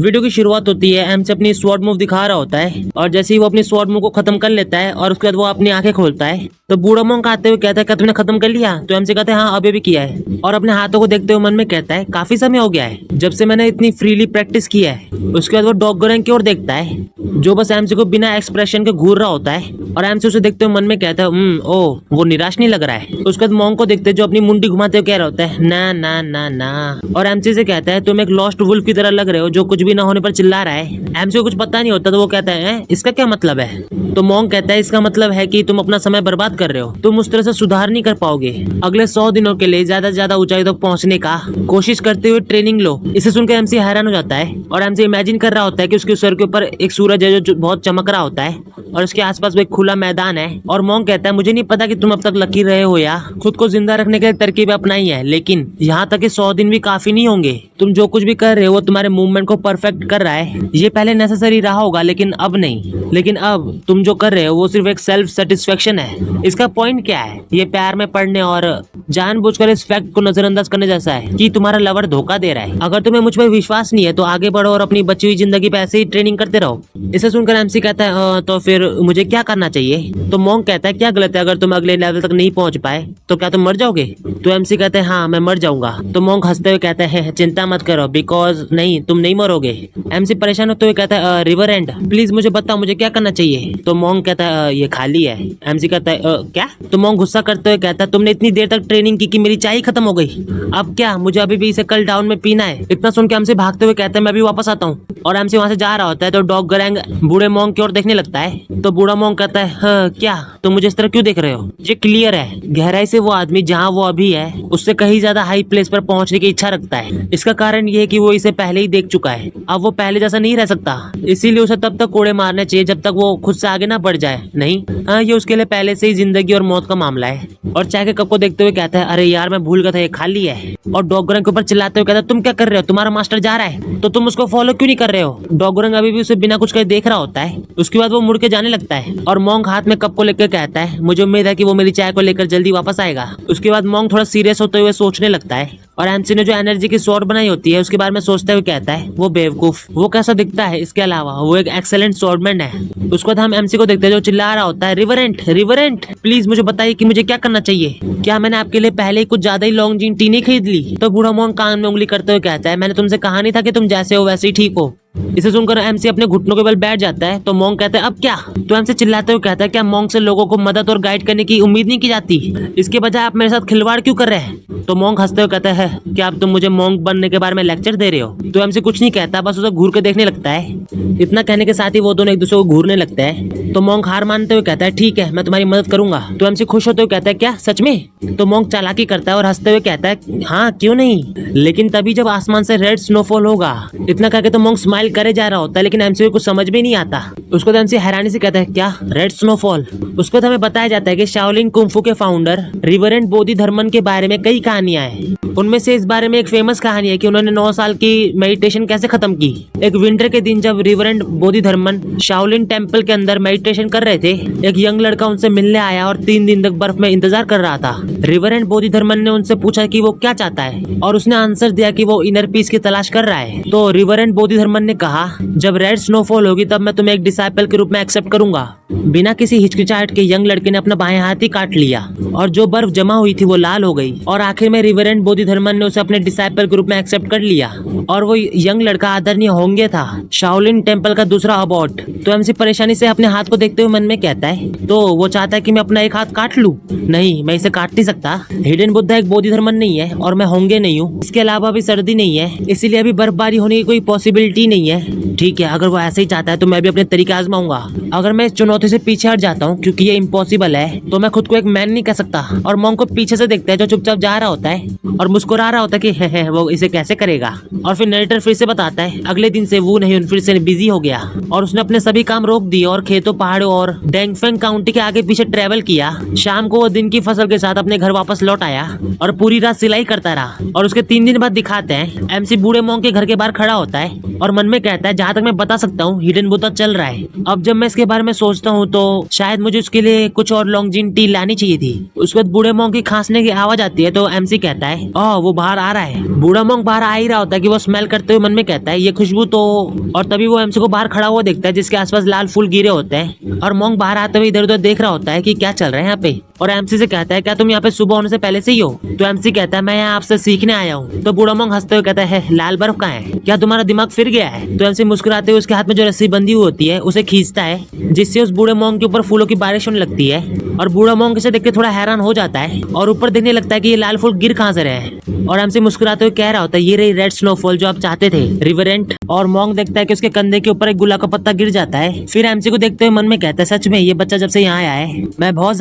Video की शुरुआत होती है, एमसी अपनी स्वॉर्ड मूव दिखा रहा होता है और जैसे ही वो अपनी स्वॉर्ड मूव को खत्म कर लेता है और उसके बाद वो अपनी आंखें खोलता है तो बूढ़ा मोंक आते हुए कहता है क्या तुमने खत्म कर लिया? तो एमसी कहता है हाँ अभी भी किया है और अपने हाथों को देखते हुए मन में कहता है काफी समय हो गया है जब से मैंने इतनी फ्रीली प्रैक्टिस की है। उसके बाद वो डॉग गोरेंग की ओर देखता है जो बस एमसी को बिना एक्सप्रेशन के घूर रहा होता है और एमसी उसे देखते हुए मन में कहता है ओ वो निराश नहीं लग रहा है। उसके बाद मोंक को देखते जो अपनी मुंडी घुमाते हुए कह रहा होता है ना ना ना ना और एमसी से कहता है तुम एक लॉस्ट वुल्फ की तरह लग रहे हो जो कुछ भी ना होने पर चिल्ला रहा है। एमसी को कुछ पता नहीं होता तो वो कहता है इसका क्या मतलब है? तो मोंक कहता है इसका मतलब है कि तुम अपना समय बर्बाद कर रहे हो, तुम उस तरह से सुधार नहीं कर पाओगे। अगले 100 दिनों के लिए ज्यादा से ज्यादा ऊंचाई तक पहुंचने का कोशिश करते हुए ट्रेनिंग लो। इसे सुनकर एमसी हैरान हो जाता है और एमसी इमेजिन कर रहा होता है कि उसके सर के ऊपर एक सूरज है जो बहुत चमक रहा होता है और उसके आसपास एक खुला मैदान है। और मोंक कहता है मुझे नहीं पता कि तुम अब तक लकी रहे हो या खुद को जिंदा रखने के लिए तरकीबें अपनाई है, लेकिन यहाँ तक कि 100 दिन भी काफी नहीं होंगे। तुम जो कुछ भी कर रहे हो वो तुम्हारे मूवमेंट को परफेक्ट कर रहा है। ये पहले नेसेसरी रहा होगा लेकिन अब नहीं। लेकिन अब तुम जो कर रहे हो वो सिर्फ एक सेल्फ सेटिस्फेक्शन है। इसका पॉइंट क्या है? ये प्यार में पड़ने और जानबूझकर इस फैक्ट को नजरअंदाज करने जैसा है कि तुम्हारा लवर धोखा दे रहा है। अगर तुम्हें मुझ पर विश्वास नहीं है तो आगे बढ़ो और अपनी बची हुई जिंदगी पे ऐसे ही ट्रेनिंग करते रहो। इसे सुनकर एमसी कहता है तो फिर मुझे क्या करना चाहिए? तो मोंक कहता है क्या गलत है अगर तुम अगले लेवल तक नहीं पहुंच पाए तो क्या तुम मर जाओगे? तो एमसी कहता है हाँ मैं मर जाऊंगा। तो मोंक हंसते हुए कहता है चिंता मत करो बिकॉज नहीं तुम नहीं मरोगे। एमसी परेशान होते हुए कहता है रिवर एंड प्लीज मुझे बताओ मुझे क्या करना चाहिए? तो मोंक कहता है ये खाली है। एमसी कहता है क्या? तो मोंक गुस्सा करते हुए कहता है तुमने इतनी देर तक ट्रेनिंग की कि मेरी चाय खत्म हो गई, अब क्या मुझे अभी भी इसे कल डाउन में पीना है? इतना सुन के एमसी भागते हुए कहता है मैं भी वापस आता हूँ। और एमसी वहां से जा रहा होता है तो डॉग गोरेंग बूढ़े मोंक की ओर देखने लगता है। तो बूढ़ा मोंक कहता है क्या तुम मुझे इस तरह क्यों देख रहे हो? ये क्लियर है गहराई से वो आदमी जहाँ वो अभी है उससे कहीं ज्यादा हाई प्लेस पर पहुंचने की इच्छा रखता है। इसका कारण ये है कि वो इसे पहले ही देख चुका है, अब वो पहले जैसा नहीं रह सकता, इसीलिए उसे तब तक कोड़े मारने चाहिए जब तक वो खुद से आगे ना बढ़ जाए। नहीं हाँ ये उसके लिए पहले से ही जिंदगी और मौत का मामला है। और चाय के कप को देखते हुए कहता है अरे यार मैं भूल गया था ये खाली है। और डॉग गोरेंग के ऊपर चिल्लाते हुए कहता है तुम क्या कर रहे हो? तुम्हारा मास्टर जा रहा है तो तुम उसको फॉलो क्यों नहीं कर रहे हो? डॉग गोरेंग अभी भी उसे बिना कुछ कहे देख रहा होता है। उसके बाद वो मुड़ के जाने लगता है और मोंक हाथ में कप को लेकर कहता है मुझे उम्मीद है कि वो मेरी चाय को लेकर जल्दी वापस आएगा। उसके बाद मोंक थोड़ा सीरियस होते हुए सोचने लगता है और एमसी ने जो एनर्जी की स्वॉर्ड बनाई होती है उसके बारे में सोचते हुए कहता है वो बेवकूफ, वो कैसा दिखता है, इसके अलावा वो एक एक्सेलेंट स्वॉर्डमैन है। उसके बाद हम एमसी को देखते हैं जो चिल्ला रहा होता है रिवरेंट प्लीज मुझे बताइए कि मुझे क्या करना चाहिए? क्या मैंने आपके लिए पहले ही कुछ ज्यादा ही लॉन्ग जीन टीनी खरीद ली? तो बूढ़ा मोंक कान में उंगली करते हुए कहता है मैंने तुमसे कहा नहीं था कि तुम जैसे हो वैसे ही ठीक हो। इसे सुनकर एमसी अपने घुटनों के बल बैठ जाता है। तो मोंक कहता है अब क्या? तो एमसी चिल्लाते हुए कहता है क्या मोंक से लोगों को मदद और गाइड करने की उम्मीद नहीं की जाती? इसके बजाय आप मेरे साथ खिलवाड़ क्यों कर रहे हैं? तो मोंक हंसते हुए कहता है क्या अब तुम मुझे मोंक बनने के बारे में लेक्चर दे रहे हो? तो एमसी कुछ नहीं कहता, बस उसे घूर के देखने लगता है। इतना कहने के साथ ही वो दोनों एक दूसरे को घूरने लगते हैं। तो मोंक हार मानते हुए कहता है ठीक है मैं तुम्हारी मदद करूंगा। तो एमसी खुश होते हुए कहता है क्या सच में? तो मोंक चालाकी करता है और हंसते हुए कहता है हाँ क्यों नहीं, लेकिन तभी जब आसमान से रेड स्नोफॉल होगा। इतना कहकर तो मोंक स्माइल करे जा रहा होता है लेकिन एमसी को कुछ समझ में नहीं आता। उसको तो एमसी हैरानी से कहता है क्या रेड स्नोफॉल? उसको तो हमें बताया जाता है कि शाओलिन कुंफू के फाउंडर रिवरेंट बोधिधर्मन के बारे में कई कहानियां हैं। उनमें से इस बारे में एक फेमस कहानी है कि उन्होंने 9 साल की मेडिटेशन कैसे खत्म की। एक विंटर के दिन जब रिवरेंट बोधिधर्मन शाओलिन टेम्पल के अंदर मेडिटेशन कर रहे थे, एक यंग लड़का उनसे मिलने आया और 3 दिन तक बर्फ में इंतजार कर रहा था। रिवरेंट बोधिधर्मन ने उनसे पूछा कि वो क्या चाहता है और उसने आंसर दिया कि वो इनर पीस की तलाश कर रहा है। तो रिवरेंट बोधिधर्मन ने कहा जब रेड स्नोफॉल होगी तब मैं तुम्हें एक डिसाइपल के रूप में एक्सेप्ट करूंगा। बिना किसी हिचकिचाहट के यंग लड़के ने अपना बाएं हाथ ही काट लिया और जो बर्फ जमा हुई थी वो लाल हो गई और आखिर में रिवरेंट बोधिधर्मन ने उसे अपने डिसाइपल के रूप में एक्सेप्ट कर लिया और वो यंग लड़का आदरणीय होंगे था, शाओलिन टेम्पल का दूसरा अबॉट। तो एमसी परेशानी से अपने हाथ को देखते हुए मन में कहता है तो वो चाहता है कि मैं अपना एक हाथ काट लूं? नहीं मैं इसे काट नहीं सकता। हिडन बुद्धा एक बोधिधर्मन नहीं है और मैं होंगे नहीं हूँ। इसके अलावा अभी सर्दी नहीं है इसीलिए अभी बर्फबारी होने की कोई पॉसिबिलिटी नहीं है। ठीक है अगर वो ऐसे ही चाहता है तो मैं भी अपने तरीके आजमाऊंगा। अगर मैं इस चुनौती से पीछे हट जाता हूँ क्योंकि ये इम्पॉसिबल है तो मैं खुद को एक मैन नहीं कह सकता। और मोंक को पीछे से देखता है जो चुपचाप जा रहा होता है और मुस्कुरा रहा होता है कि है वो इसे कैसे करेगा। और फिर नरेटर फिर से बताता है अगले दिन से वो नहीं फिर से बिजी हो गया और उसने अपने सभी काम रोक दिए और खेतों पहाड़ों और डेंगफेंग काउंटी के आगे पीछे ट्रेवल किया। शाम को वो दिन की फसल के साथ अपने घर वापस लौट आया और पूरी रात सिलाई करता रहा। और उसके 3 दिन बाद दिखाते हैं एमसी बूढ़े मोंक के घर के बाहर खड़ा होता है और मन में कहता है जहाँ तक मैं बता सकता हूँ हिडन बुद्धा चल रहा है। अब जब मैं इसके बारे में सोचता हूँ तो शायद मुझे उसके लिए कुछ और लॉन्गजिन टी लानी चाहिए थी। उसके बाद बूढ़े मोंग की खांसने की आवाज आती है तो एमसी कहता है ओह वो बाहर आ रहा है। बूढ़ा मोंग बाहर आ ही रहा होता है कि वो स्मेल करते हुए मन में कहता है ये खुशबू तो, और तभी वो एमसी को बाहर खड़ा हुआ देखता है जिसके आसपास लाल फूल गिरे होते हैं और मोंग बाहर आते हुए इधर उधर देख रहा होता है कि क्या चल रहा है यहाँ पे। और एमसी से कहता है क्या तुम यहाँ पे सुबह होने से पहले से ही हो? तो एमसी कहता है मैं यहाँ आपसे सीखने आया हूँ। तो बूढ़ा मोंग हंसते हुए कहता है लाल बर्फ कहाँ है, क्या तुम्हारा दिमाग फिर गया है? तो एमसी मुस्कुराते हुए उसके हाथ में जो रस्सी बंधी हुई होती है उसे खींचता है जिससे उस बूढ़े मोंग के ऊपर फूलों की बारिश होने लगती है। और बूढ़ा मोंग इसे देख के थोड़ा हैरान हो जाता है और ऊपर देखने लगता है कि ये लाल फूल गिर कहाँ से रहे हैं। और एमसी मुस्कुराते हुए कह रहा होता है ये रही रेड स्नोफॉल जो आप चाहते थे, रिवरेंट। और मोंग देखता है कि उसके कंधे के ऊपर एक गुलाब का पत्ता गिर जाता है। फिर एमसी को देखते हुए मन में कहता है सच में ये बच्चा जब से यहाँ आया है मैं बहुत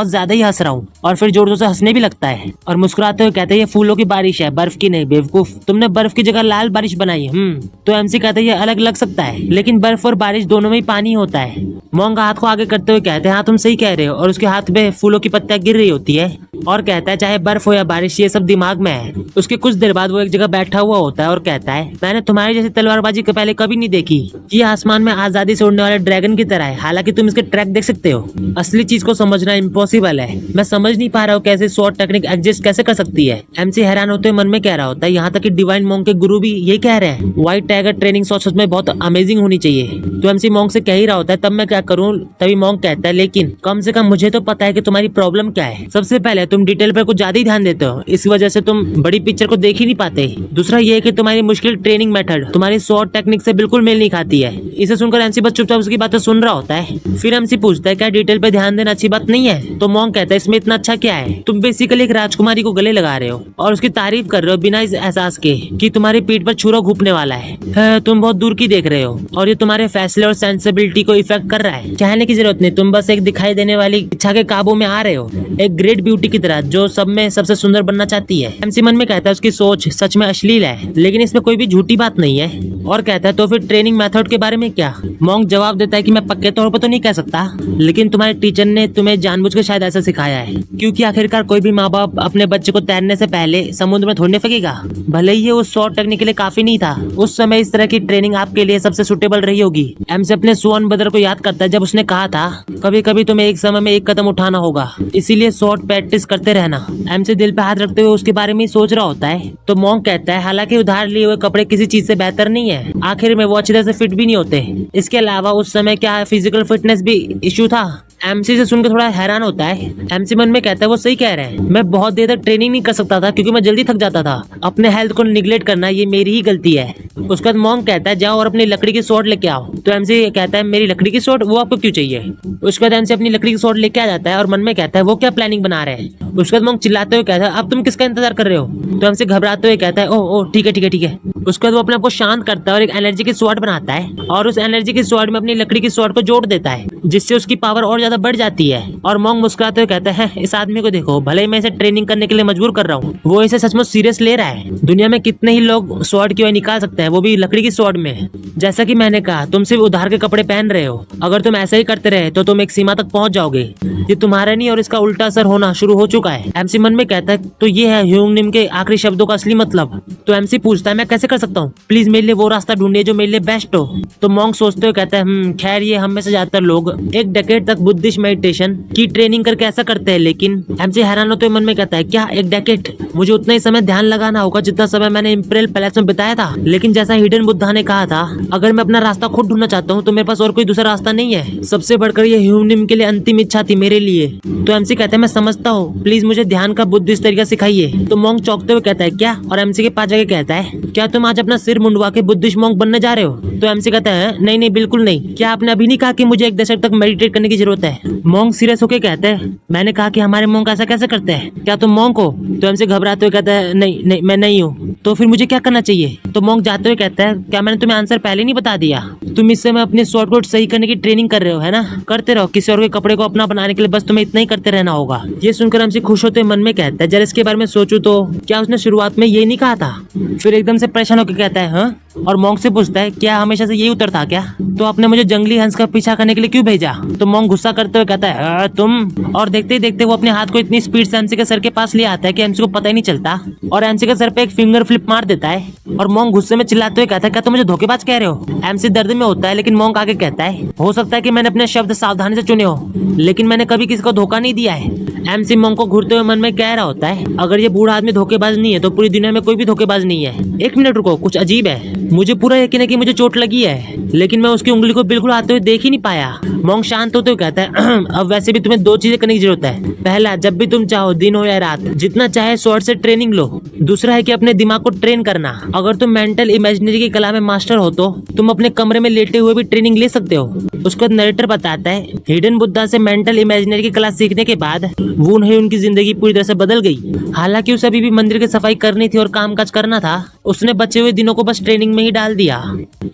ज्यादा ही हंस रहा हूँ। और फिर जोर जोर से हंसने भी लगता है और मुस्कुराते हुए कहते हैं ये फूलों की बारिश है, बर्फ की नहीं बेवकूफ, तुमने बर्फ की जगह लाल बारिश बनाई है। तो एमसी कहते हैं ये अलग लग सकता है लेकिन बर्फ और बारिश दोनों में ही पानी होता है। मोंग हाथ को आगे करते हुए कहते हैं हाँ तुम सही कह रहे हो। और उसके हाथ में फूलों की पत्तियां गिर रही होती है और कहता है चाहे बर्फ हो या बारिश ये सब दिमाग में है। उसके कुछ देर बाद वो एक जगह बैठा हुआ होता है और कहता है मैंने तुम्हारी जैसी तलवारबाजी को पहले कभी नहीं देखी। ये आसमान में आजादी से उड़ने वाले ड्रैगन की तरह है, हालांकि तुम इसके ट्रैक देख सकते हो, असली चीज को समझना इम्पॉसिबल है। मैं समझ नहीं पा रहा हूँ कैसे शॉर्ट टेक्निक एग्जिस्ट कैसे कर सकती है। एमसी हैरान होते हुए मन में कह रहा होता है यहाँ तक कि डिवाइन मोंग के गुरु भी ये कह रहे हैं व्हाइट टाइगर ट्रेनिंग सच में बहुत अमेजिंग होनी चाहिए। तो एमसी मोंग से कह ही रहा होता है तब मैं क्या करूँ? तभी मोंग कहता है लेकिन कम से कम मुझे तो पता है कि तुम्हारी प्रॉब्लम क्या है। सबसे पहले तुम डिटेल पर कुछ ज्यादा ही ध्यान देते हो, इस वजह से तुम बड़ी पिक्चर को देख ही नहीं पाते। दूसरा ये है कि तुम्हारी मुश्किल ट्रेनिंग मेथड तुम्हारी शॉर्ट टेक्निक से बिल्कुल मेल नहीं खाती है। इसे सुनकर एमसी बस चुपचाप उसकी बातें सुन रहा होता है। फिर एमसी पूछता है क्या डिटेल पे ध्यान देना अच्छी बात नहीं है? तो मोंग कहता है इसमें इतना अच्छा क्या है, तुम बेसिकली एक राजकुमारी को गले लगा रहे हो और उसकी तारीफ कर रहे हो बिना इस एहसास के कि तुम्हारी पीठ पर छुरा घूपने वाला है। तुम बहुत दूर की देख रहे हो और ये तुम्हारे फैसले और सेंसिबिलिटी को इफेक्ट कर रहा है। कहने की जरूरत नहीं, तुम बस एक दिखाई देने वाली इच्छा के काबू में आ रहे हो, एक ग्रेट ब्यूटी की तरह जो सब में सबसे सुंदर बनना चाहती है। एमसी मन में कहता है उसकी सोच सच में अश्लील है लेकिन इसमें कोई भी झूठी बात नहीं है। और कहता है तो फिर ट्रेनिंग मेथड के बारे में क्या? मोंग जवाब देता है कि मैं पक्के तौर पर तो नहीं कह सकता लेकिन तुम्हारे टीचर ने तुम्हें जानबूझकर शायद ऐसा सिखाया है, क्योंकि आखिरकार कोई भी माँ बाप अपने बच्चे को तैरने से पहले समुद्र में थोड़ने फेंकेगा। भले ही ये उस शॉर्ट टेक्निक के लिए काफी नहीं था, उस समय इस तरह की ट्रेनिंग आपके लिए सबसे सुटेबल रही होगी। एमसी अपने स्वर्ण ब्रदर को याद करता है जब उसने कहा था कभी कभी तुम्हें एक समय में एक कदम उठाना होगा, इसीलिए शॉर्ट प्रैक्टिस करते रहना। एमसी दिल पे हाथ रखते हुए उसके बारे में सोच रहा होता है। तो मोंग कहता है हालांकि उधार लिए हुए कपड़े किसी चीज से बेहतर नहीं है, आखिर में वो अच्छी तरह से फिट भी नहीं होते। इसके अलावा उस समय क्या फिजिकल फिटनेस भी इश्यू था? एमसी से सुनकर थोड़ा हैरान होता है। एमसी मन में कहता है वो सही कह रहे हैं, मैं बहुत देर तक ट्रेनिंग नहीं कर सकता था क्योंकि मैं जल्दी थक जाता था। अपने हेल्थ को निगलेक्ट करना ये मेरी ही गलती है। उसके बाद मोंग कहता है जाओ और अपनी लकड़ी की स्वॉर्ड लेके आओ। तो एमसी कहता है मेरी लकड़ी की स्वॉर्ड वो आपको क्यों चाहिए? उसके बाद एमसी अपनी लकड़ी की स्वॉर्ड लेके आ जाता है और मन में कहता है वो क्या प्लानिंग बना रहे हैं। उसके बाद मोंग चिल्लाते हुए कहता है अब तुम किसका इंतजार कर रहे हो? तो एमसी घबराते हुए कहता है ओ ठीक है। उसके बाद वो अपने आप को शांत करता है और एक एनर्जी की स्वॉर्ड बनाता है और उस एनर्जी की स्वॉर्ड में अपनी लकड़ी की स्वॉर्ड को जोड़ देता है जिससे उसकी पावर और ज्यादा बढ़ जाती है। और मोंग मुस्कुराते हुए कहता है इस आदमी को देखो, भले ही मैं इसे ट्रेनिंग करने के लिए मजबूर कर रहा हूँ, वो इसे सचमुच सीरियस ले रहा है। दुनिया में कितने ही लोग स्वॉर्ड की वजह निकाल सकते हैं, वो भी लकड़ी की स्वॉर्ड में। जैसा कि मैंने कहा तुम सिर्फ उधार के कपड़े पहन रहे हो, अगर तुम ऐसा ही करते रहे तो तुम एक सीमा तक पहुंच जाओगे। ये तुम्हारा नहीं और इसका उल्टा असर होना शुरू हो चुका है। एमसी मन में कहता है तो ये है ह्यूंग निम के आखिरी शब्दों का असली मतलब। तो एमसी पूछता है मैं कैसे कर सकता हूँ, प्लीज मेरे लिए वो रास्ता ढूंढिए जो मेरे लिए बेस्ट हो। तो मोंग सोचते हुए कहता है खैर ये हम में से ज्यादातर लोग एक डेकेड तक बुद्धिस्ट मेडिटेशन की ट्रेनिंग करके ऐसा करते हैं, लेकिन एमसी हैरान होते हुए मन में कहता है क्या एक डेकेड? मुझे उतना ही समय ध्यान लगाना होगा जितना समय मैंने इंपीरियल पैलेस में बिताया था। लेकिन जैसा हिडन बुद्धा ने कहा था अगर मैं अपना रास्ता खुद ढूंढना चाहता हूँ तो मेरे पास और कोई दूसरा रास्ता नहीं है। सबसे बढ़कर ये ह्यूंग निम के लिए अंतिम इच्छा थी मेरे लिए। तो एमसी कहता है मैं समझता हूँ, प्लीज मुझे ध्यान का बुद्धिस्ट तरीका सिखाइए। तो मोंग चौंकते हुए कहता है क्या? और एमसी के पास जाके कहता है क्या तुम आज अपना सिर मुंडवा के बुद्धिस्ट मोंग बनने जा रहे हो? तो एमसी कहता है नहीं बिल्कुल नहीं। क्या आपने अभी नहीं कहा कि मुझे एक दशक तक मेडिटेट करने की जरूरत है? मोंग सीरियस होकर कहते हैं मैंने कहा कि हमारे मोंग ऐसा कैसे करते हैं, क्या तुम मोंग हो? तो एमसी घबराते हुए कहता है नहीं मैं नहीं हूँ। तो फिर मुझे क्या करना चाहिए? तो मोंग जाते हुए कहता है क्या मैंने तुम्हें आंसर पहले नहीं बता दिया? तुम इस समय अपने शॉर्ट कोट सही करने की ट्रेनिंग कर रहे हो, है ना? करते रहो, किसी और के कपड़े को अपना बनाने के लिए बस तुम्हें इतना ही करते रहना होगा। ये सुनकर एमसी खुश होते मन में कहता है जरा इसके बारे में सोचूं तो क्या उसने शुरुआत में ये नहीं कहा था? फिर एकदम से परेशान होकर कहता है हाँ, और मोंग से पूछता है क्या हमेशा से यही उत्तर था क्या? तो आपने मुझे जंगली हंस का पीछा करने के लिए क्यों भेजा? तो मोंग गुस्सा करते हुए कहता है तुम, और देखते ही देखते वो अपने हाथ को इतनी स्पीड से एमसी के सर के पास ले आता है कि एमसी को पता ही नहीं चलता और एमसी के सर पे एक फिंगर फ्लिप मार देता है। और मोंग गुस्से में चिल्लाते हुए कहता है क्या तुम मुझे धोखेबाज कह रहे हो। एमसी दर्द में होता है लेकिन मोंग आगे कहता है हो सकता है कि मैंने अपने शब्द सावधानी से चुने हो लेकिन मैंने कभी किसी को धोखा नहीं दिया है। एमसी मोंग को घूरते हुए मन में कह रहा होता है अगर ये बूढ़ा आदमी धोखेबाज नहीं है तो पूरी दुनिया में कोई भी धोखेबाज नहीं है। एक मिनट रुको, कुछ अजीब है। मुझे पूरा यकीन है कि मुझे चोट लगी है लेकिन मैं उसकी उंगली को बिल्कुल आते हुए देख ही नहीं पाया। मोंग शांत होते हुए कहता है अब वैसे भी तुम्हें दो चीजें करने की जरूरत है। पहला, जब भी तुम चाहो दिन हो या रात जितना चाहे स्वॉर्ड से ट्रेनिंग लो। दूसरा है कि अपने दिमाग को ट्रेन करना। अगर तुम मेंटल इमेजिनरी की कला में मास्टर हो तो तुम अपने कमरे में लेटे हुए भी ट्रेनिंग ले सकते हो। उसके बाद नरेटर बताता है हिडन बुद्धा से मेंटल इमेजिनरी की कला सीखने के बाद वो नहीं उनकी जिंदगी पूरी तरह से बदल गई। हालांकि उसे अभी भी मंदिर की सफाई करनी थी और कामकाज करना था, उसने बचे हुए दिनों को बस ट्रेनिंग में ही डाल दिया।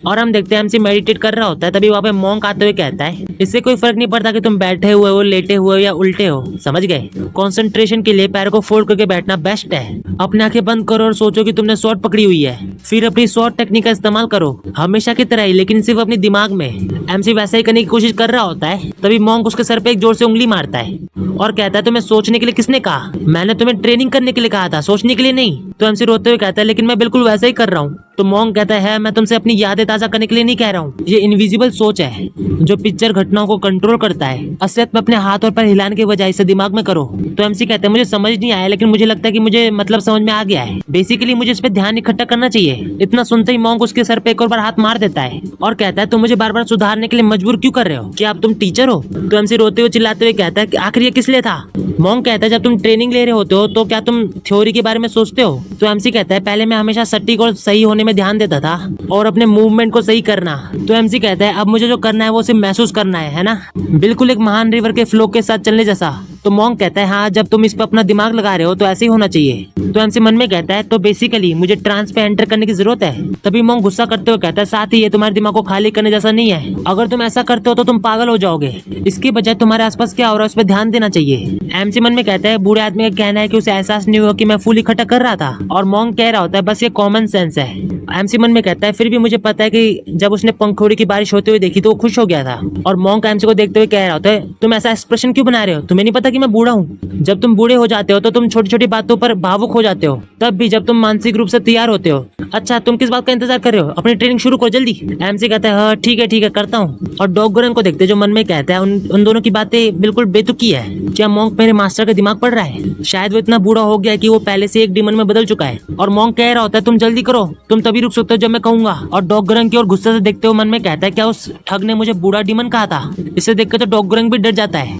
और हम देखते हैं एमसी मेडिटेट कर रहा होता है, तभी वहाँ पे मोंक आते हुए कहता है इससे कोई फर्क नहीं पड़ता कि तुम बैठे हुए हो, लेटे हुए हो या उल्टे हो, समझ गए। कंसंट्रेशन के लिए पैर को फोल्ड करके बैठना बेस्ट है। अपने आंखें बंद करो और सोचो कि तुमने स्वॉर्ड पकड़ी हुई है, फिर अपनी स्वॉर्ड टेक्निक का इस्तेमाल करो हमेशा की तरह ही, लेकिन सिर्फ अपने दिमाग में। एमसी वैसा ही करने की कोशिश कर रहा होता है, तभी मोंक उसके सर पे एक जोर से उंगली मारता है और कहता है तुम्हें सोचने के लिए किसने कहा? मैंने तुम्हें ट्रेनिंग करने के लिए कहा था, सोचने के लिए नहीं। तो एमसी रोते हुए कहता है लेकिन मैं बिल्कुल वैसा ही कर रहा हूँ। तो मोंक कहता है मैं तुमसे अपनी यादें ताजा करने के लिए नहीं कह रहा हूँ, ये इनविजिबल सोच है जो पिक्चर घटनाओं को कंट्रोल करता है। असलियत में अपने हाथ और पैर हिलाने के बजाय इसे दिमाग में करो। तो एमसी कहता है मुझे समझ नहीं आया लेकिन मुझे लगता है कि मुझे मतलब समझ में आ गया है। बेसिकली मुझे इस पे ध्यान इकट्ठा करना चाहिए। इतना सुनते ही मोंक उसके सर पे एक और बार हाथ मार देता है और कहता है तुम मुझे बार बार सुधारने के लिए मजबूर क्यों कर रहे हो? क्या अब तुम टीचर हो? तो एमसी रोते हुए चिल्लाते हुए कहता है कि आखिर ये किस लिए था? मोंक कहता है जब तुम ट्रेनिंग ले रहे होते हो तो क्या तुम थ्योरी के बारे में सोचते हो? तो एमसी कहता है पहले मैं हमेशा सटीक और सही होने में ध्यान देता था और अपने मूवमेंट को सही करना। तो एमसी कहता है अब मुझे जो करना है वो सिर्फ महसूस करना है ना, बिल्कुल एक महान रिवर के फ्लो के साथ चलने जैसा। तो मोंक कहता है हाँ जब तुम इस पर अपना दिमाग लगा रहे हो तो ऐसे ही होना चाहिए। तो एमसी मन में कहता है तो बेसिकली मुझे ट्रांस पे एंटर करने की जरूरत है। तभी मोंक गुस्सा करते हुए कहता है साथ ही ये तुम्हारे दिमाग को खाली करने जैसा नहीं है। अगर तुम ऐसा करते हो तो तुम पागल हो जाओगे। इसके बजाय तुम्हारे आसपास क्या हो रहा है उस पर ध्यान देना चाहिए। एमसी मन में कहता है बूढ़े आदमी का कहना है कि उसे एहसास नहीं हुआ कि मैं फूल इकट्ठा कर रहा था, और मोंक कह रहा होता है बस ये कॉमन सेंस है। एमसी मन में कहता है फिर भी मुझे पता है कि जब उसने पंखुड़ी की बारिश होते हुए देखी तो वो खुश हो गया था। और मोंक एमसी को देखते हुए कह रहा होता है तुम ऐसा एक्सप्रेशन क्यों बना रहे हो? तुम्हें नहीं पता कि मैं बूढ़ा हूँ? जब तुम बूढ़े हो जाते हो तो तुम छोटी छोटी बातों पर भावुक हो जाते हो, तब भी जब तुम मानसिक रूप से तैयार होते हो। अच्छा तुम किस बात का इंतजार कर रहे हो? अपनी ट्रेनिंग शुरू करो जल्दी। एमसी कहता है हाँ ठीक है करता हूँ। और डॉग गुरन को देखते जो मन में कहता है उन दोनों की बातें बिल्कुल बेतुकी है। क्या मोंक मेरे मास्टर का दिमाग पढ़ रहा है? शायद वो इतना बूढ़ा हो गया है कि वो पहले से एक डीमन में बदल चुका है। और मोंक कह रहा होता है तुम जल्दी करो, तुम तभी रुक सकते हो जब मैं कहूंगा। और डॉग गुरन की ओर गुस्से से देखते हुए मन में कहता है क्या उस ठग ने मुझे बूढ़ा डीमन कहा था? इसे देखकर तो डॉग गुरन भी डर जाता है।